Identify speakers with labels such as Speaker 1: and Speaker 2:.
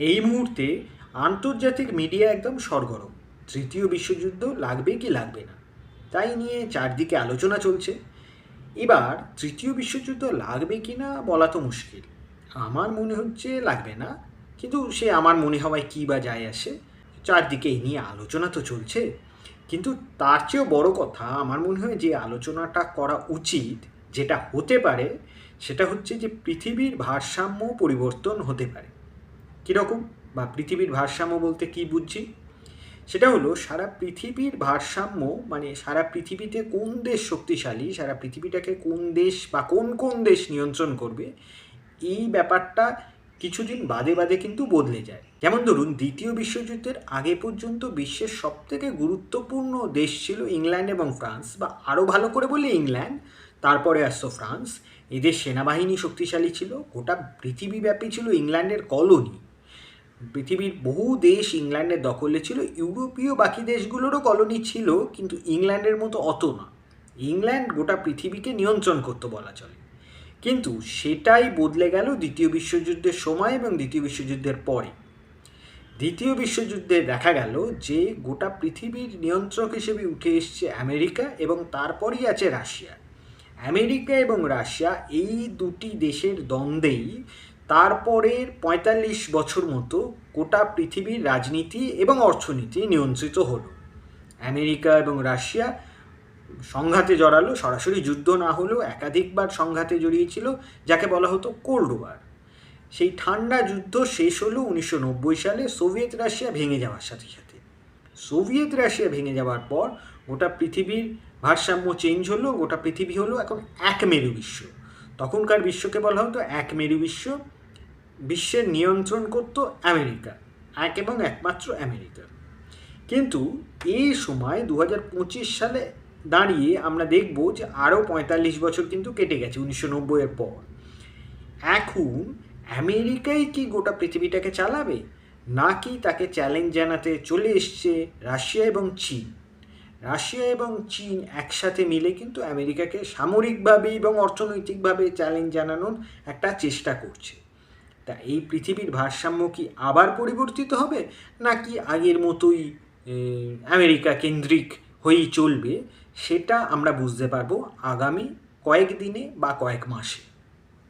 Speaker 1: এই মুহূর্তে আন্তর্জাতিক মিডিয়া একদম সরগরম। তৃতীয় বিশ্বযুদ্ধ লাগবে কি লাগবে না, তাই নিয়ে চারদিকে আলোচনা চলছে। এবার তৃতীয় বিশ্বযুদ্ধ লাগবে কি না বলা তো মুশকিল। আমার মনে হচ্ছে লাগবে না, কিন্তু সে আমার মনে হওয়ায় কী বা যায় আসে। চারদিকে এই নিয়ে আলোচনা তো চলছে, কিন্তু তার চেয়েও বড় কথা আমার মনে হয় যে আলোচনাটা করা উচিত, যেটা হতে পারে, সেটা হচ্ছে যে পৃথিবীর ভারসাম্য পরিবর্তন হতে পারে। কীরকম? বা পৃথিবীর ভারসাম্য বলতে কী বুঝছি? সেটা হলো সারা পৃথিবীর ভারসাম্য, মানে সারা পৃথিবীতে কোন দেশ শক্তিশালী, সারা পৃথিবীটাকে কোন দেশ বা কোন কোন দেশ নিয়ন্ত্রণ করবে, এই ব্যাপারটা কিছুদিন বাদে বাদে কিন্তু বদলে যায়। যেমন ধরুন, দ্বিতীয় বিশ্বযুদ্ধের আগে পর্যন্ত বিশ্বের সবথেকে গুরুত্বপূর্ণ দেশ ছিল ইংল্যান্ড এবং ফ্রান্স, বা আরও ভালো করে বললে ইংল্যান্ড, তারপরে আসতো ফ্রান্স। এদের সেনাবাহিনী শক্তিশালী ছিল, গোটা পৃথিবীব্যাপী ছিল ইংল্যান্ডের কলোনি। পৃথিবীর বহু দেশ ইংল্যান্ডের দখলে ছিল, ইউরোপীয় বাকি দেশগুলোরও কলোনি ছিল, কিন্তু ইংল্যান্ডের মতো অত না। ইংল্যান্ড গোটা পৃথিবীকে নিয়ন্ত্রণ করতে বলা চলে। কিন্তু সেটাই বদলে গেল দ্বিতীয় বিশ্বযুদ্ধের সময় এবং দ্বিতীয় বিশ্বযুদ্ধের পরে। দ্বিতীয় যুদ্ধে দেখা গেল যে গোটা পৃথিবীর নিয়ন্ত্রক হিসেবে উঠে এসছে আমেরিকা, এবং তারপরই আছে রাশিয়া। আমেরিকা এবং রাশিয়া এই দুটি দেশের দ্বন্দ্বেই তারপরের ৪৫ বছর মতো গোটা পৃথিবীর রাজনীতি এবং অর্থনীতি নিয়ন্ত্রিত হলো। আমেরিকা এবং রাশিয়া সংঘাতে জড়ালো, সরাসরি যুদ্ধ না হলেও একাধিকবার সংঘাতে জড়িয়েছিল, যাকে বলা হতো কোল্ড ওয়ার। সেই ঠান্ডা যুদ্ধ শেষ হলো ১৯৯০ সালে সোভিয়েত রাশিয়া ভেঙে যাওয়ার সাথে সাথে। সোভিয়েত রাশিয়া ভেঙে যাওয়ার পর গোটা পৃথিবীর ভারসাম্য চেঞ্জ হলো, গোটা পৃথিবী হলো এখন এক মেরু বিশ্ব। তখনকার বিশ্বকে বলা হতো এক মেরু বিশ্ব। বিশ্বের নিয়ন্ত্রণ করত আমেরিকা, এক এবং একমাত্র আমেরিকা। কিন্তু এই সময় ২০২৫ সালে দাঁড়িয়ে আমরা দেখব যে আরও ৪৫ বছর কিন্তু কেটে গেছে ১৯৯০-এর পর। এখন আমেরিকাই কি গোটা পৃথিবীটাকে চালাবে, নাকি তাকে চ্যালেঞ্জ জানাতে চলে এসছে রাশিয়া এবং চীন? রাশিয়া এবং চীন একসাথে মিলে কিন্তু আমেরিকাকে সামরিকভাবে এবং অর্থনৈতিকভাবে চ্যালেঞ্জ জানানোর একটা চেষ্টা করছে। তা এই পৃথিবীর ভারসাম্য কি আবার পরিবর্তিত হবে, নাকি আগের মতোই আমেরিকা কেন্দ্রিক হয়েই চলবে, সেটা আমরা বুঝতে পারবো আগামী কয়েক দিনে বা কয়েক মাসে।